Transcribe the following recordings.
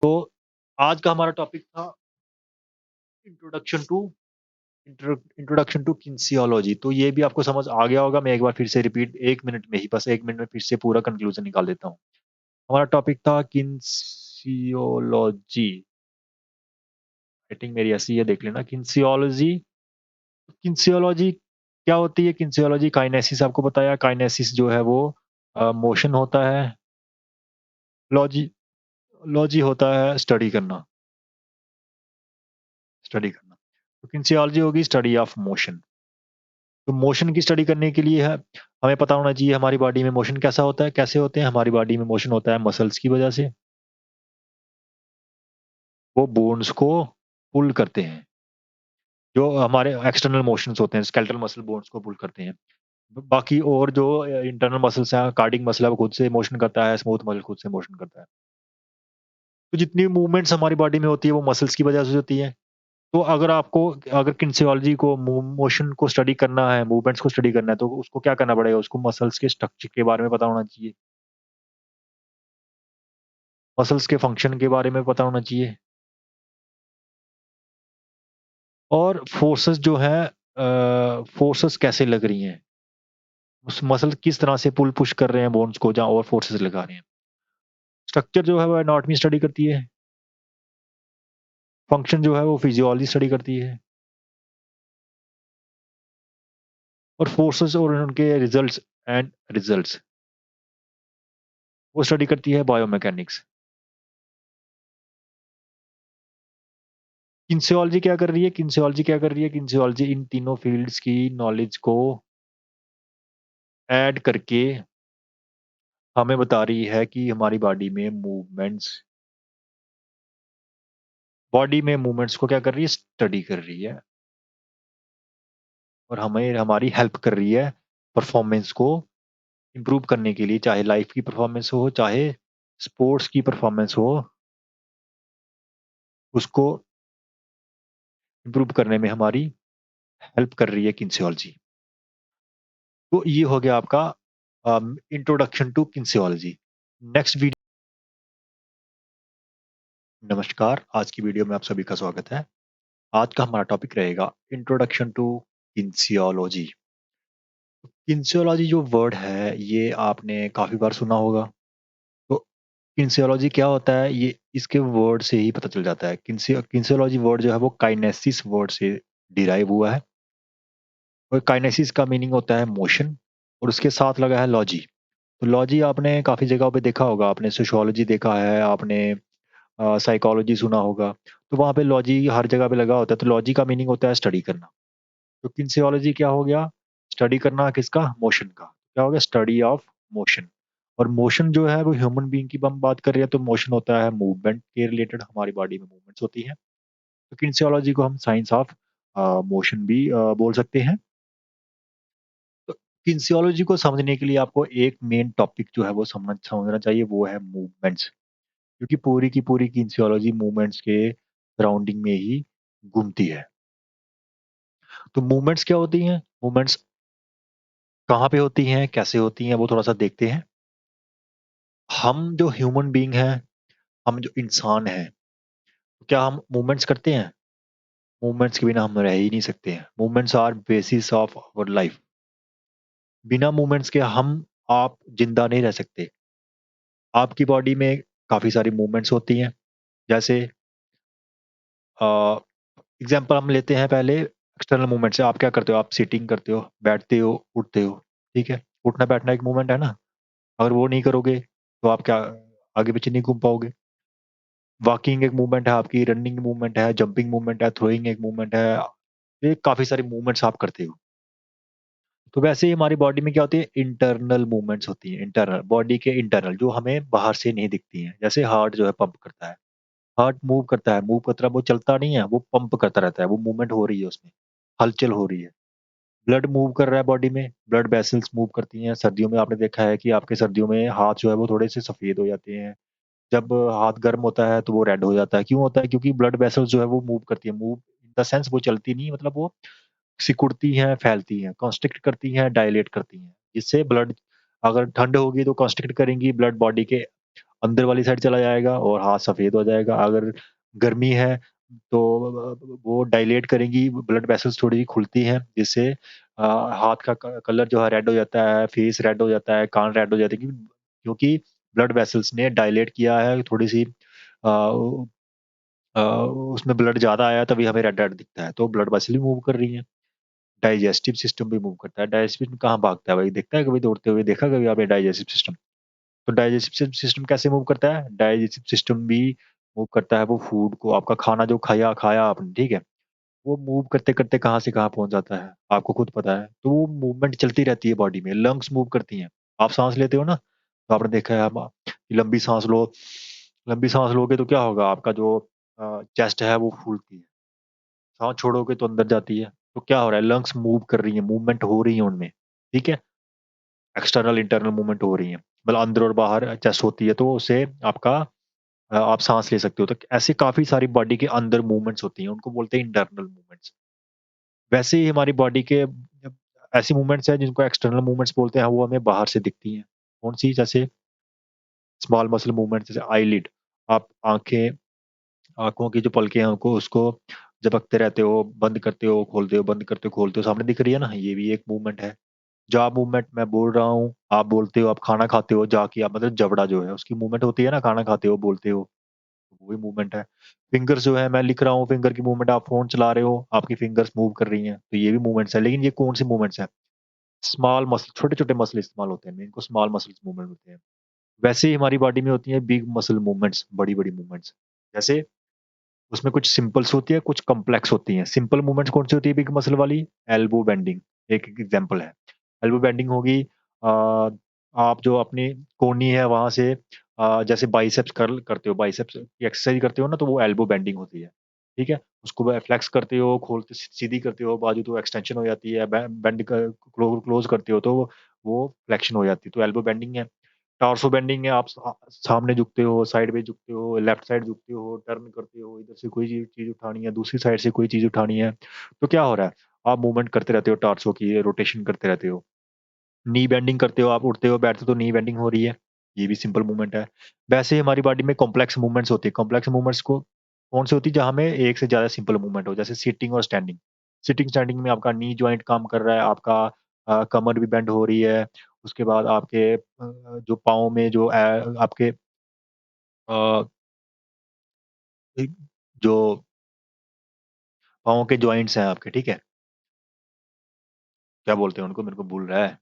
तो आज का हमारा टॉपिक था इंट्रोडक्शन टू इंट्रोडक्शन टू किन्सियोलॉजी। तो ये भी आपको समझ आ गया होगा। मैं एक बार फिर से रिपीट 1 मिनट में ही, बस 1 मिनट में फिर से पूरा कंक्लूजन निकाल देता हूँ। हमारा टॉपिक था किन्सियोलॉजी। राइटिंग मेरी ऐसी है, देख लेना। किन्सियोलॉजी किन्सियोलॉजी क्या होती है? किन्सियोलॉजी काइनेसिस आपको बताया। काइनेसिस जो है वो मोशन होता है। लॉजी लॉजी होता है स्टडी करना। तो किन्सियोलॉजी होगी स्टडी ऑफ मोशन। तो मोशन की स्टडी करने के लिए है हमें पता होना चाहिए हमारी बॉडी में मोशन कैसा होता है, कैसे होते हैं। हमारी बॉडी में मोशन होता है मसल्स की वजह से। वो बोन्स को पुल करते हैं। जो हमारे एक्सटर्नल मोशंस होते हैं, स्केलेटल मसल बोन्स को पुल करते हैं। बाकी और जो इंटरनल मसल्स हैं, कार्डिक मसल है वो खुद से मोशन करता है, स्मूथ मसल खुद से मोशन करता है। तो जितनी मूवमेंट्स हमारी बॉडी में होती है वो मसल्स की वजह से होती है। तो अगर किन्सियोलॉजी को मोशन को स्टडी करना है, मूवमेंट्स को स्टडी करना है, तो उसको क्या करना पड़ेगा? उसको मसल्स के स्ट्रक्चर के बारे में पता होना चाहिए। मसल्स के फंक्शन के बारे में पता होना चाहिए। और फोर्सेस जो हैं, फोर्सेस कैसे लग रही हैं, उस मसल किस तरह से पुल पुश कर रहे हैं बोन्स को, जहाँ और फोर्सेस लगा रहे हैं। स्ट्रक्चर जो है वो एनाटॉमी स्टडी करती है। फंक्शन जो है वो फिजियोलॉजी स्टडी करती है। और फोर्सेस और उनके रिजल्ट्स वो स्टडी करती है बायोमैकेनिक्स। किन्सियोलॉजी इन तीनों फील्ड्स की नॉलेज को ऐड करके हमें बता रही है कि हमारी बॉडी में मूवमेंट्स को क्या कर रही है? स्टडी कर रही है। और हमें हमारी हेल्प कर रही है परफॉर्मेंस को इम्प्रूव करने के लिए, चाहे लाइफ की परफॉर्मेंस हो, चाहे स्पोर्ट्स की परफॉर्मेंस हो, उसको इम्प्रूव करने में हमारी हेल्प कर रही है किन्सियोलॉजी। तो ये हो गया आपका introduction to kinesiology. Next video. नमस्कार, आज की वीडियो में आप सभी का स्वागत है। आज का हमारा टॉपिक रहेगा इंट्रोडक्शन टू किन्सियोलॉजी। किन्सियोलॉजी जो वर्ड है ये आपने काफी बार सुना होगा। तो किन्सियोलॉजी क्या होता है, ये इसके वर्ड से ही पता चल जाता है। किन्सियोलॉजी वर्ड जो है वो काइनेसिस वर्ड से डिराइव हुआ है। और काइनेसिस का मीनिंग होता है मोशन, और उसके साथ लगा है लॉजी। तो लॉजी आपने काफी जगहों पे देखा होगा, आपने सोशियोलॉजी देखा है, आपने साइकोलॉजी सुना होगा। तो वहाँ पे लॉजी हर जगह पे लगा होता है। तो लॉजी का मीनिंग होता है स्टडी करना। तो किन्सियोलॉजी क्या हो गया? स्टडी करना किसका? मोशन का। क्या हो गया? Study of motion. और मोशन जो है वो ह्यूमन बीइंग की हम बात कर रहे हैं, तो मोशन होता है मूवमेंट के रिलेटेड, हमारी बॉडी में मूवमेंट्स होती हैं। तो किन्सियोलॉजी को हम साइंस ऑफ मोशन भी बोल सकते हैं। तो किन्सियोलॉजी को समझने के लिए आपको एक मेन टॉपिक जो है वो समझना चाहिए, वो है मूवमेंट्स। क्योंकि पूरी की पूरी किन्सियोलॉजी मूवमेंट्स के सराउंडिंग में ही घूमती है। तो मूवमेंट्स क्या होती हैं? मूवमेंट्स कहाँ पे होती हैं, कैसे होती हैं, वो थोड़ा-सा देखते हैं। हम जो ह्यूमन बीइंग हैं, हम जो इंसान हैं, क्या हम मूवमेंट्स करते हैं? मूवमेंट्स के बिना हम रह ही नहीं सकते हैं। Movements are basis of our life. बिना मूवमेंट्स के आप ज़िंदा नहीं रह सकते। आपकी बॉडी में काफ़ी सारी मूवमेंट्स होती हैं। जैसे अ, एग्ज़ाम्पल हम लेते हैं पहले एक्सटर्नल मूवमेंट से। आप क्या करते हो? आप सिटिंग करते हो, बैठते हो, उठते हो, ठीक है? उठना-बैठना एक मूवमेंट है ना? अगर वो नहीं करोगे, तो आप क्या आगे-पीछे नहीं घूम पाओगे। वॉकिंग एक मूवमेंट है आपकी, रनिंग मूवमेंट है, जंपिंग मूवमेंट है, थ्रोइंग एक मूवमेंट है। ये काफ़ी सारी मूवमेंट्स आप करते हो। तो वैसे ही हमारी बॉडी में क्या होती है? इंटरनल मूवमेंट्स होती हैं, इंटरनल, बॉडी के इंटरनल, जो हमें बाहर से नहीं दिखती हैं। जैसे हार्ट जो है पंप करता है, हार्ट मूव करता है, मूव करता है, वो चलता नहीं है, वो पंप करता रहता है, वो मूवमेंट हो रही है उसमें, हलचल हो रही है। ब्लड मूव कर रहा है बॉडी में, ब्लड वेसल्स मूव करती हैं। सर्दियों में आपने देखा है कि आपके सर्दियों में हाथ जो है वो थोड़े से सफ़ेद हो जाते हैं। जब हाथ गर्म होता है तो वो रेड हो जाता है। क्यों होता है? क्योंकि ब्लड वेसल्स जो है वो मूव करती है। मूव इन द सेंस वो चलती नहीं, मतलब वो सिकुड़ती हैं, फैलती हैं, कॉन्स्ट्रिक्ट करती हैं, डायलेट करती हैं। जिससे ब्लड, अगर ठंड होगी तो कॉन्स्ट्रिक्ट करेंगी ब्लड बॉडी के अंदर वाली साइड चला जाएगा और हाथ सफ़ेद हो जाएगा। अगर गर्मी है तो वो डायलेट करेंगी, ब्लड वेसल्स थोड़ी खुलती हैं, जिससे हाथ का क कलर जो है रेड हो जाता है, फेस रेड हो जाता है, कान रेड हो जाते हैं, क्योंकि ब्लड वेसल्स ने डायलेट किया है थोड़ी-सी उसमें ब्लड ज़्यादा आया है, तभी हमें रेड रेड दिखता है, तो ब्लड वेसल भी मूव कर रही हैं। डाइजेस्टिव सिस्टम भी मूव करता है। डाइजेस्टिव सिस्टम कहाँ भागता है भाई? दिखता है कभी दौड़ते हुए? देखा कभी आपने डाइजेस्टिव सिस्टम? तो डाइजेस्टिव सिस्टम कैसे मूव करता है? डाइजेस्टिव सिस्टम भी मूव करता है वो फूड को, आपका खाना जो खाया खाया आपने, ठीक है? वो मूव करते-करते कहाँ से कहाँ पहुँच जाता है, आपको खुद पता है। तो वो मूवमेंट चलती रहती है बॉडी में, लंग्स मूव करती हैं। आप साँस लेते हो ना, तो आपने देखा है आप लंबी साँस लो, लंबी साँस लोगे तो क्या होगा? आपका जो चेस्ट है वो फूलती है। साँस छोड़ोगे तो अंदर जाती है। तो क्या हो रहा है? लंग्स मूव कर रही हैं, मूवमेंट हो रही है उनमें, ठीक है? एक्सटर्नल, इंटरनल मूवमेंट हो रही है। मतलब अंदर और बाहर चेस्ट होती है, तो उससे आपका आप साँस ले सकते हो। तो ऐसे काफ़ी सारी बॉडी के अंदर मूवमेंट्स होती हैं, उनको बोलते हैं इंटरनल मूवमेंट्स। वैसे ही हमारी बॉडी के ऐसी मूवमेंट्स हैं जिनको एक्सटर्नल मूवमेंट्स बोलते हैं, वो हमें बाहर से दिखती हैं। कौन-सी? जैसे स्मॉल मसल मूवमेंट, जैसे आईलिड, आप आँखें, आँखों की जो पलकें हैं उनको उसको झपकते रहते हो, बंद करते हो, खोलते हो, बंद करते हो, खोलते हो, सामने दिख रही है ना? ये भी एक मूवमेंट है। जॉ मूवमेंट, मैं बोल रहा हूँ, आप बोलते हो, आप खाना खाते हो, जॉ की आप मतलब जबड़ा जो है उसकी मूवमेंट होती है ना, खाना खाते हो, बोलते हो, वो भी मूवमेंट है। फिंगर्स जो है, मैं लिख रहा हूँ, फिंगर की मूवमेंट, आप फ़ोन चला रहे हो, आपकी फिंगर्स मूव कर रही हैं, तो ये भी मूवमेंट्स है। लेकिन ये कौन-सी मूवमेंट्स हैं? स्मॉल मसल, छोटे-छोटे मसल इस्तेमाल होते हैं, इनको स्मॉल मसल्स मूवमेंट होते हैं। वैसे ही हमारी बॉडी में होती है बिग मसल मूवमेंट्स, बड़ी-बड़ी मूवमेंट्स। जैसे उसमें कुछ सिंपल्स होती है, कुछ कॉम्प्लेक्स होती हैं। सिंपल मूवमेंट्स कौन-सी होती है बिग मसल वाली? एल्बो बेंडिंग, एक एग्ज़ाम्पल है। एल्बो बेंडिंग होगी, आप जो अपनी कोहनी है वहाँ से जैसे बाइसेप्स कर्ल करते हो, बाइसेप्स की एक्सरसाइज करते हो ना, तो वो एल्बो बेंडिंग होती है, ठीक है? उसको फ्लेक्स करते हो, खोलते सीधी करते हो बाजू, तो एक्सटेंशन हो जाती है, बेंड क्लोज़ करते हो तो वो फ्लेक्शन हो जाती है, तो एल्बो बेंडिंग है। टॉर्सो बेंडिंग है, आप सामने झुकते हो, साइडवेज़ झुकते हो, लेफ्ट साइड झुकते हो, टर्न करते हो, इधर से कोई चीज़ चीज़ उठानी है, दूसरी साइड से कोई चीज़ उठानी है। तो क्या हो रहा है? आप मूवमेंट करते रहते हो टॉर्सो की, रोटेशन करते रहते हो। नी बेंडिंग करते हो, आप उठते हो, बैठते हो तो नी बेंडिंग हो रही है। ये भी सिंपल मूवमेंट है। वैसे ही हमारी बॉडी में कॉम्प्लेक्स मूवमेंट्स होती है। कॉम्प्लेक्स मूवमेंट्स को कौन-सी होती है? जहाँ में एक से ज़्यादा सिंपल मूवमेंट हो, जैसे सिटिंग और स्टैंडिंग। सिटिंग स्टैंडिंग में आपका नी जॉइंट काम कर रहा है, आपका कमर भी बेंड हो रही है। उसके बाद आपके जो पाँव में जो आपके अ, एक जो पाँव के जॉइंट्स हैं आपके, ठीक है? क्या बोलते हैं उनको? मेरे को भूल रहा है।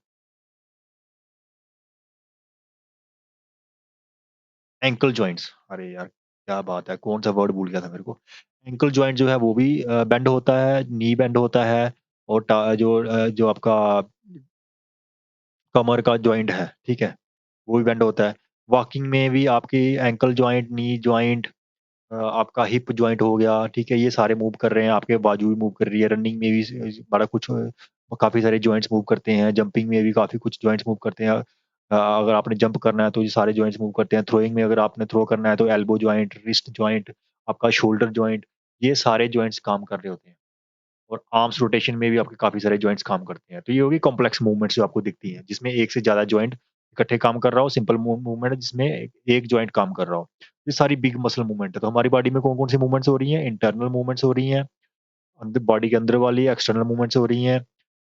Ankle joints. अरे यार! क्या बात है, कौन-सा वर्ड भूल गया था मेरे को। एंकल जॉइंट जो है वो भी बेंड होता है, नी बेंड होता है और जो आपका कमर का जॉइंट है, ठीक है? वो भी बेंड होता है। वॉकिंग में भी आपकी एंकल जॉइंट, नी जॉइंट, आपका हिप जॉइंट हो गया, ठीक है? ये सारे मूव कर रहे हैं, आपके बाजू भी मूव कर रही है, रनिंग में भी बड़ा कुछ काफ़ी सारे जॉइंट्स मूव करते हैं, जंपिंग में भी काफ़ी कुछ जॉइंट्स मूव करते हैं। अगर आपने जंप करना है तो ये सारे जॉइंट्स मूव करते हैं, थ्रोइंग में अगर आपने थ्रो करना है तो एल्बो जॉइंट, रिस्ट जॉइंट, आपका शोल्डर जॉइंट, ये सारे जॉइंट्स काम कर रहे होते हैं। और आर्म्स रोटेशन में भी आपके काफ़ी सारे जॉइंट्स काम करते हैं। तो ये होगी कॉम्प्लेक्स मूवमेंट्स जो आपको दिखती हैं, जिसमें एक से ज़्यादा जॉइंट इकट्ठे काम कर रहा हो, सिंपल मूवमेंट है जिसमें एक जॉइंट काम कर रहा हो। ये सारी बिग मसल मूवमेंट है। तो हमारी बॉडी में कौन-कौन सी मूवमेंट्स हो रही हैं? इंटरनल मूवमेंट्स हो रही हैं, बॉडी के अंदर वाली एक्सटर्नल मूवमेंट्स हो रही हैं,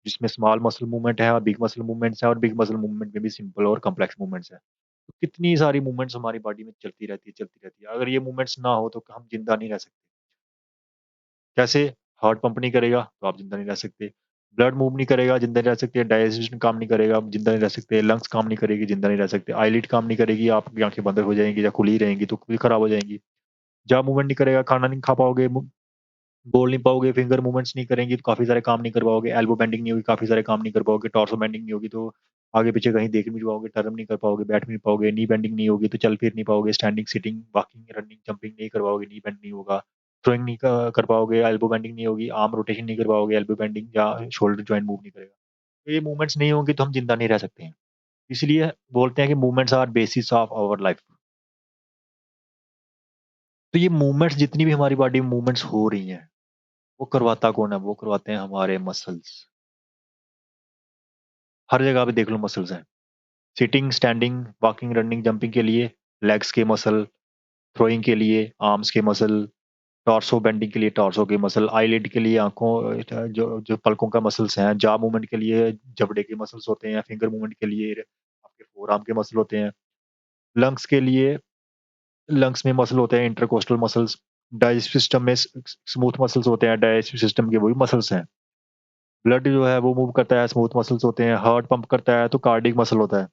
जिसमें स्मॉल मसल मूवमेंट है और बिग मसल मूवमेंट्स है और बिग मसल मूवमेंट में भी सिंपल और कॉम्प्लेक्स मूवमेंट्स हैं। तो कितनी सारी मूवमेंट्स हमारी बॉडी में चलती रहती है, चलती रहती है। अगर ये मूवमेंट्स ना हो तो हम ज़िंदा नहीं रह सकते। कैसे? हार्ट पंप नहीं करेगा, तो आप ज़िंदा नहीं रह सकते। ब्लड मूव नहीं करेगा, ज़िंदा नहीं रह सकते। डाइजेशन काम नहीं करेगा, आप ज़िंदा नहीं रह सकते। लंग्स काम नहीं करेगी, ज़िंदा नहीं रह सकते। आईलिड काम नहीं करेगी, आपकी आँखें बंद हो जाएँगी या खुली ही रहेंगी, तो भी खराब हो जाएँगी। जॉ मूवमेंट नहीं करेगा, खाना नहीं खा पाओगे, बोल नहीं पाओगे, फिंगर मूवमेंट्स नहीं करेंगी, तो काफ़ी सारे काम नहीं कर पाओगे। एल्बो बेंडिंग नहीं होगी, काफ़ी सारे काम नहीं कर पाओगे। टॉर्सो बेंडिंग नहीं होगी, तो आगे-पीछे कहीं देख भी नहीं पाओगे, टर्न नहीं कर पाओगे, बैठ भी नहीं पाओगे। नी बेंडिंग नहीं होगी, तो चल फिर नहीं पाओगे। Standing, sitting, walking, running, jumping नहीं कर पाओगे, नी बेंड नहीं होगा। थ्रोइंग नहीं कर पाओगे, एल्बो बेंडिंग नहीं होगी, आर्म रोटेशन नहीं कर पाओगे, एल्बो बेंडिंग या शोल्डर जॉइंट मूव नहीं करेगा। तो ये मूवमेंट्स नहीं होंगी तो हम ज़िंदा नहीं रह सकते हैं। इसलिए बोलते हैं कि movements are basis of our life. तो ये मूवमेंट्स जितनी भी हमारी बॉडी में मूवमेंट्स हो रही हैं, वो करवाता कौन है? वो करवाते हैं हमारे मसल्स। हर जगह पे देख लो मसल्स हैं। Sitting, standing, walking, running, jumping के लिए लेग्स के मसल, थ्रोइंग के लिए आर्म्स के मसल, टॉर्सो बेंडिंग के लिए टॉर्सो के मसल, आईलिड के लिए आँखों जो जो पलकों का मसल्स हैं, जॉ मूवमेंट के लिए जबड़े के मसल्स होते हैं, फिंगर मूवमेंट के लिए आपके फोरआर्म के मसल होते हैं, लंग्स के लिए लंग्स में मसल होते हैं इंटरकोस्टल मसल्स, डाइजेस्टिव सिस्टम में स्मूथ मसल्स होते हैं, डाइजेस्टिव सिस्टम के वही मसल्स हैं। ब्लड जो है वो मूव करता है, स्मूथ मसल्स होते हैं, हार्ट पंप करता है तो कार्डियक मसल होता है।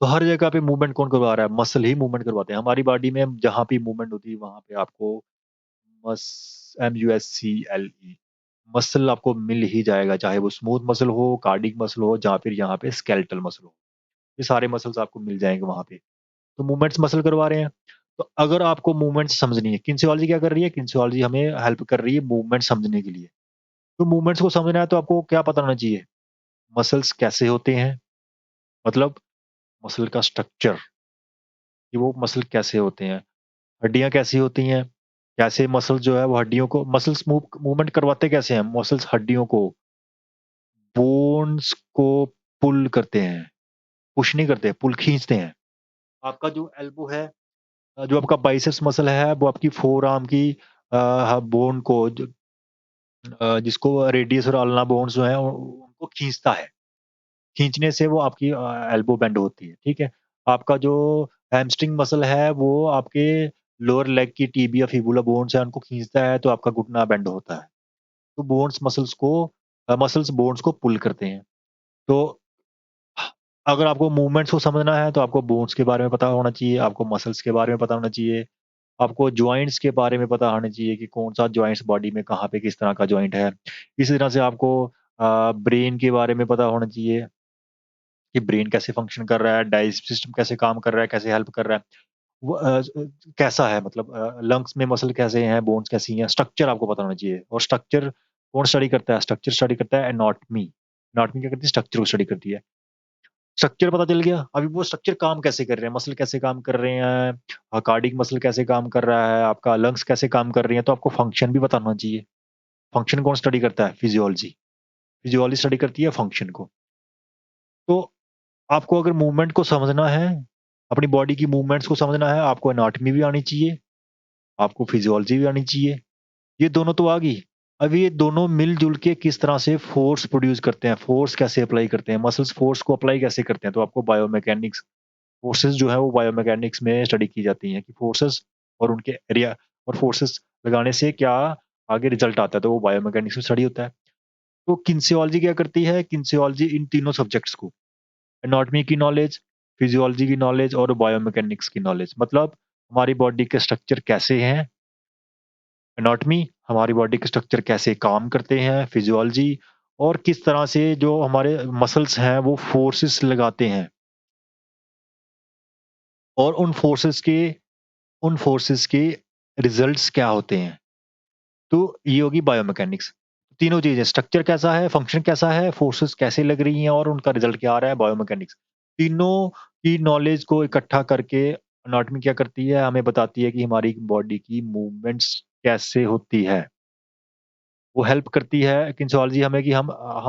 तो हर जगह पे मूवमेंट कौन करवा रहा है? मसल ही मूवमेंट करवाते हैं। हमारी बॉडी में जहाँ भी मूवमेंट होती है वहाँ पे आपको मस MUSCLE मसल आपको मिल ही जाएगा, चाहे वो स्मूथ मसल हो, कार्डियक मसल हो या फिर यहाँ पे स्केलेटल मसल हो। ये सारे मसल्स आपको मिल जाएँगे वहाँ पे। तो मूवमेंट्स मसल करवा रहे हैं। तो अगर आपको मूवमेंट्स समझनी है, किनेसियोलॉजी क्या कर रही है? किनेसियोलॉजी हमें हेल्प कर रही है मूवमेंट समझने के लिए। तो मूवमेंट्स को समझना है तो आपको क्या पता होना चाहिए? मसल्स कैसे होते हैं? मतलब मसल का स्ट्रक्चर, कि वो मसल कैसे होते हैं? हड्डियाँ कैसी होती हैं? कैसे मसल जो है वो हड्डियों को मसल्स मूवमेंट करवाते कैसे हैं? मसल्स हड्डियों को, बोन्स को पुल करते हैं, पुश नहीं करते, पुल खींचते हैं। आपका जो एल्बो है जो आपका बाइसेप्स मसल है, वो आपकी फोरआर्म की बोन को जिसको रेडियस और अल्ना बोन्स जो हैं उनको खींचता है। खींचने से वो आपकी एल्बो बेंड होती है, ठीक है? आपका जो हैमस्ट्रिंग मसल है, वो आपके लोअर लेग की टिबिया फिबुला बोन्स है, उनको खींचता है, तो आपका घुटना बेंड होता है। तो मसल्स बोन्स को पुल करते हैं। तो अगर आपको मूवमेंट्स को समझना है, तो आपको बोन्स के बारे में पता होना चाहिए, आपको मसल्स के बारे में पता होना चाहिए, आपको जॉइंट्स के बारे में पता होना चाहिए कि कौन-सा जॉइंट्स बॉडी में कहाँ पे किस तरह का जॉइंट है। इसी तरह से आपको ब्रेन के बारे में पता होना चाहिए कि ब्रेन कैसे फंक्शन कर रहा है, डाइजेस्टिव सिस्टम कैसे काम कर रहा है, कैसे हेल्प कर रहा है। वो कैसा है मतलब लंग्स में मसल कैसे हैं, बोन्स कैसी हैं, स्ट्रक्चर आपको पता होना चाहिए और स्ट्रक्चर कौन स्टडी करता है? स्ट्रक्चर स्टडी करता है एनाटॉमी। एनाटॉमी क्या करती है? स्ट्रक्चर को स्टडी करती है। स्ट्रक्चर पता चल गया, अभी वो स्ट्रक्चर काम कैसे कर रहे हैं, मसल कैसे काम कर रहे हैं, कार्डियक मसल कैसे काम कर रहा है, आपका लंग्स कैसे काम कर रही हैं, तो आपको फंक्शन भी पता होना चाहिए। फंक्शन कौन स्टडी करता है? फिजियोलॉजी। फिजियोलॉजी स्टडी करती है फंक्शन को। तो आपको अगर मूवमेंट को समझना है, अपनी बॉडी की मूवमेंट्स को समझना है, आपको एनाटॉमी भी आनी चाहिए, आपको फिजियोलॉजी भी आनी चाहिए। ये दोनों तो आ गई। अब ये दोनों मिल-जुल के किस तरह से फ़ोर्स प्रोड्यूस करते हैं, फ़ोर्स कैसे अप्लाई करते हैं, मसल्स फ़ोर्स को अप्लाई कैसे करते हैं, तो आपको बायोमैकेनिक्स फ़ोर्सेस जो है वो बायोमैकेनिक्स में स्टडी की जाती हैं कि फ़ोर्सेस और उनके एरिया और फ़ोर्सेस लगाने से क्या आगे रिज़ल्ट आता है, तो वो बायोमैकेनिक्स में स्टडी होता है। तो किनेसियोलॉजी क्या करती है? किनेसियोलॉजी इन तीनों सब्जेक्ट्स को एनाटॉमी की नॉलेज, फिजियोलॉजी की नॉलेज और बायोमैकेनिक्स की नॉलेज मतलब हमारी बॉडी के स्ट्रक्चर कैसे हैं, एनाटॉमी हमारी बॉडी के स्ट्रक्चर कैसे काम करते हैं, फिजियोलॉजी और किस तरह से जो हमारे मसल्स हैं वो फोर्सेस लगाते हैं और उन फोर्सेस के रिजल्ट्स क्या होते हैं। तो ये होगी बायोमैकेनिक्स। तीनों चीज़ें स्ट्रक्चर कैसा है, फंक्शन कैसा है, फोर्सेस कैसे लग रही हैं और उनका रिजल्ट क्या आ रहा है बायोमैकेनिक्स। तीनों की नॉलेज को इकट्ठा करके एनाटॉमी क्या करती है, हमें बताती है कि हमारी बॉडी की मूवमेंट्स कैसे होती है। वो हेल्प करती है किनेसियोलॉजी हमें कि हम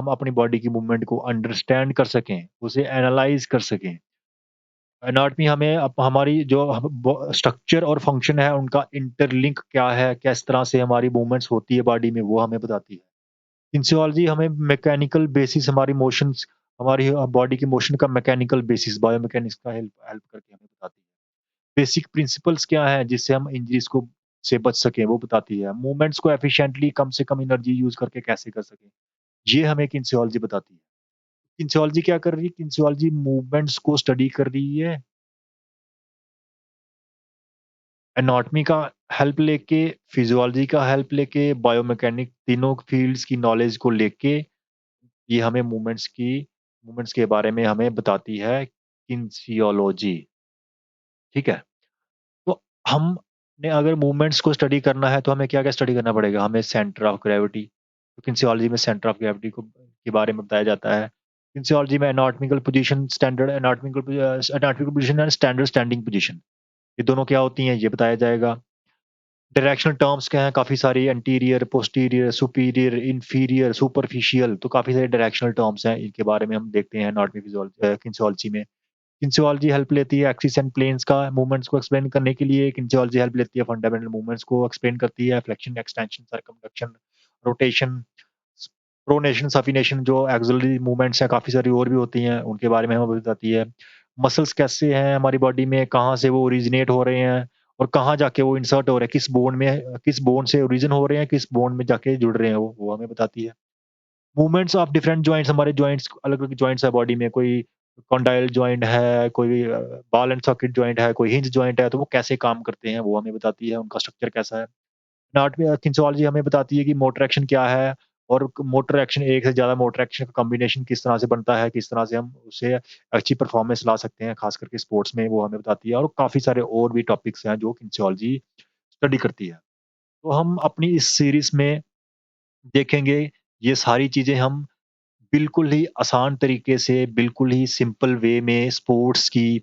अपनी बॉडी की मूवमेंट को अंडरस्टैंड कर सकें, उसे एनालाइज़ कर सकें। एनाटॉमी हमें हमारी जो स्ट्रक्चर और फंक्शन है उनका इंटरलिंक क्या है, किस तरह से हमारी मूवमेंट्स होती है बॉडी में वो हमें बताती है। किनेसियोलॉजी हमें मैकेनिकल बेसिस हमारी मोशंस हमारी बॉडी के मोशन का मैकेनिकल बेसिस बायोमैकेनिक्स का हेल्प हेल्प करके हमें बताती है। बेसिक प्रिंसिपल्स क्या हैं जिससे हम इंजरीज़ को से बच सकें वो बताती है। मूवमेंट्स को एफिशिएंटली कम से कम एनर्जी यूज़ करके कैसे कर सकें, ये हमें किनेसियोलॉजी बताती है। किनेसियोलॉजी क्या कर रही है? किनेसियोलॉजी मूवमेंट्स को स्टडी कर रही है, एनाटॉमी का हेल्प लेके, फिजियोलॉजी का हेल्प लेके, बायोमैकेनिक तीनों फील्ड्स की नॉलेज को लेके ये हमें मूवमेंट्स के बारे में हमें बताती है किनेसियोलॉजी, ठीक है? तो हमने अगर मूवमेंट्स को स्टडी करना है तो हमें क्या-क्या स्टडी करना पड़ेगा? हमें सेंटर ऑफ ग्रेविटी, तो किनेसियोलॉजी में सेंटर ऑफ ग्रेविटी के बारे में बताया जाता है। किनेसियोलॉजी में anatomical position and standard standing position, ये दोनों क्या होती हैं, ये बताया जाएगा। डायरेक्शनल टर्म्स क्या हैं? काफ़ी सारी anterior, posterior, superior, inferior, superficial तो काफ़ी सारे डायरेक्शनल टर्म्स हैं, इनके बारे में हम देखते हैं एनाटॉमी किनेसियोलॉजी में। किनेसियोलॉजी हेल्प लेती है एक्सिस एंड प्लेन्स का मूवमेंट्स को एक्सप्लेन करने के लिए। किनेसियोलॉजी हेल्प लेती है फंडामेंटल मूवमेंट्स को एक्सप्लेन करती है, flexion, extension, circumduction, rotation, pronation, supination जो एक्सिलरी मूवमेंट्स हैं, काफ़ी सारी और भी होती हैं, उनके बारे में हमें बताती है। मसल्स कैसे हैं हमारी बॉडी में, कहाँ से वो ओरिजिनेट हो रहे हैं और कहाँ जाके वो इंसर्ट हो रहे हैं, किस बोन से ओरिजिन हो रहे हैं, किस बोन में जाके जुड़ रहे हैं वो हमें बताती है। मूवमेंट्स ऑफ डिफरेंट जॉइंट्स हमारे जॉइंट्स अलग-अलग जॉइंट्स है बॉडी में, कोई कॉन्डाइल जॉइंट है, कोई बॉल एंड सॉकेट जॉइंट है, कोई हिंज जॉइंट है, तो वो कैसे काम करते हैं, वो हमें बताती है, उनका स्ट्रक्चर कैसा है। एनाटॉमी किनेसियोलॉजी हमें बताती है कि मोटर एक्शन क्या है और मोटर एक्शन एक से ज़्यादा मोटर एक्शन का कॉम्बिनेशन किस तरह से बनता है, किस तरह से हम उससे अच्छी परफॉर्मेंस ला सकते हैं, खास करके स्पोर्ट्स में वो हमें बताती है और काफ़ी सारे और भी टॉपिक्स हैं जो किनेसियोलॉजी स्टडी करती है। तो हम अपनी इस सीरीज़ में देखेंगे ये सारी चीज़ें हम बिल्कुल ही आसान तरीके से, बिल्कुल ही सिंपल वे में स्पोर्ट्स की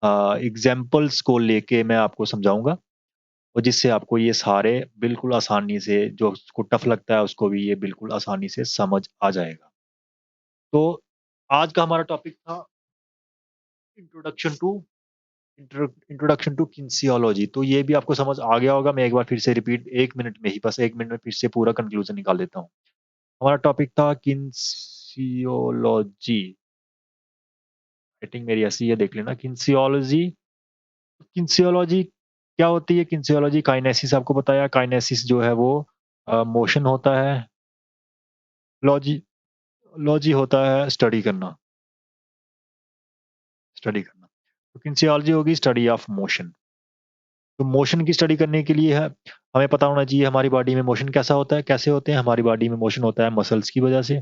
एग्ज़ाम्पल्स को लेके मैं आपको समझाऊँगा और जिससे आपको ये सारे बिल्कुल आसानी से जो उसको टफ़ लगता है उसको भी ये बिल्कुल आसानी से समझ आ जाएगा। तो आज का हमारा टॉपिक था introduction to introduction to kinesiology तो ये भी आपको समझ आ गया होगा। मैं एक बार फिर से रिपीट 1 मिनट में ही बस 1 मिनट में फिर से पूरा कंक्लूज़न निकाल देता हूँ। हमारा टॉपिक था किनेसियोलॉजी। राइटिंग मेरी ऐसी है देख लेना किनेसियोलॉजी किनेसियोलॉजी क्या होती है? किनेसियोलॉजी काइनेसिस आपको बताया, काइनेसिस जो है वो मोशन होता है, लॉजी लॉजी होता है स्टडी करना। तो किनेसियोलॉजी होगी स्टडी ऑफ मोशन। तो मोशन की स्टडी करने के लिए है हमें पता होना चाहिए हमारी बॉडी में मोशन कैसा होता है, कैसे होते हैं? हमारी बॉडी में मोशन होता है मसल्स की वजह से,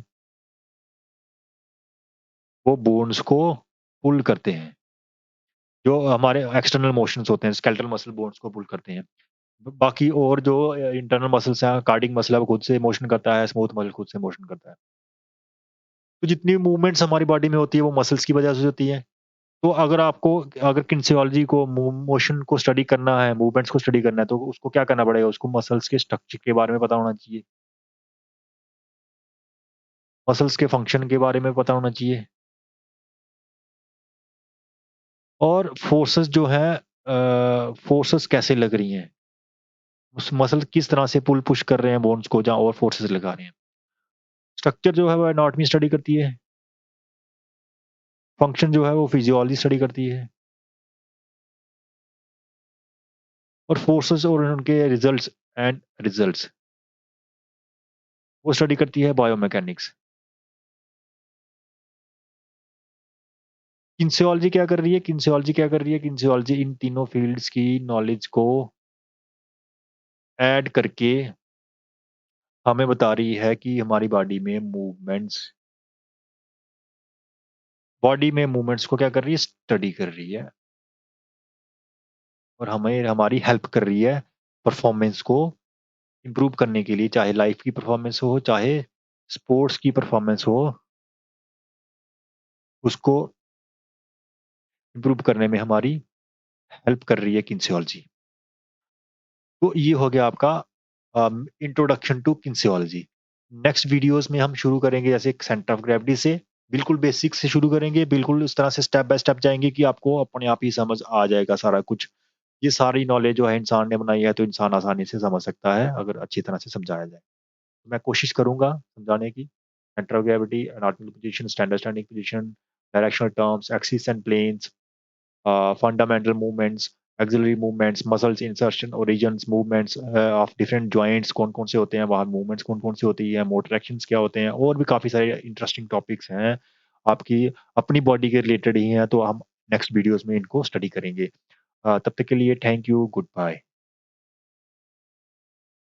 वो बोन्स को पुल करते हैं। जो हमारे एक्सटर्नल मोशंस होते हैं, स्केलेटल मसल बोन्स को पुल करते हैं। बाकी और जो इंटरनल मसल्स हैं, कार्डियक मसल है वो खुद से मोशन करता है, स्मूथ मसल खुद से मोशन करता है। तो जितनी मूवमेंट्स हमारी बॉडी में होती है वो मसल्स की वजह से होती है। तो अगर किनेसियोलॉजी को मोशन को स्टडी करना है, मूवमेंट्स को स्टडी करना है तो उसको क्या करना पड़ेगा? उसको मसल्स के स्ट्रक्चर के बारे में पता होना चाहिए, मसल्स के फंक्शन के बारे में पता होना चाहिए और फोर्सेस जो हैं फोर्सेस कैसे लग रही हैं? उस मसल किस तरह से पुल पुश कर रहे हैं बोन्स को जहाँ और फोर्सेस लगा रहे हैं। स्ट्रक्चर जो है वो एनाटॉमी स्टडी करती है, फंक्शन जो है वो फिजियोलॉजी स्टडी करती है और फोर्सेस और उनके रिजल्ट्स वो स्टडी करती है बायोमैकेनिक्स। किनेसियोलॉजी क्या कर रही है? किनेसियोलॉजी इन तीनों फील्ड्स की नॉलेज को ऐड करके हमें बता रही है कि हमारी बॉडी में मूवमेंट्स को क्या कर रही है? स्टडी कर रही है और हमें हमारी हेल्प कर रही है परफॉर्मेंस को इम्प्रूव करने के लिए, चाहे लाइफ की परफॉर्मेंस हो, चाहे स्पोर्ट्स की परफॉर्मेंस हो, उसको इम्प्रूव करने में हमारी हेल्प कर रही है किनेसियोलॉजी। तो ये हो गया आपका introduction to kinesiology. Next videos में हम शुरू करेंगे जैसे सेंटर ऑफ ग्रेविटी से, बिल्कुल बेसिक से शुरू करेंगे, बिल्कुल उस तरह से स्टेप बाय स्टेप जाएँगे कि आपको अपने आप ही समझ आ जाएगा सारा कुछ। ये सारी नॉलेज जो है इंसान ने बनाई है, तो इंसान आसानी से समझ सकता है, अगर अच्छी तरह से समझाया जाए। मैं कोशिश करूँगा समझाने की। Centre of gravity, anatomical position, standard standing position, directional terms, axis and planes, fundamental movements, axillary movements, muscles insertion, origins, movements of different joints कौन-कौन से होते हैं, वहाँ मूवमेंट्स कौन-कौन सी होती है, मोटर एक्शंस क्या होते हैं और भी काफ़ी सारे इंटरेस्टिंग टॉपिक्स हैं, आपकी अपनी बॉडी के रिलेटेड ही हैं, तो हम नेक्स्ट वीडियोज़ में इनको स्टडी करेंगे। तब तक के लिए थैंक यू, गुड बाय।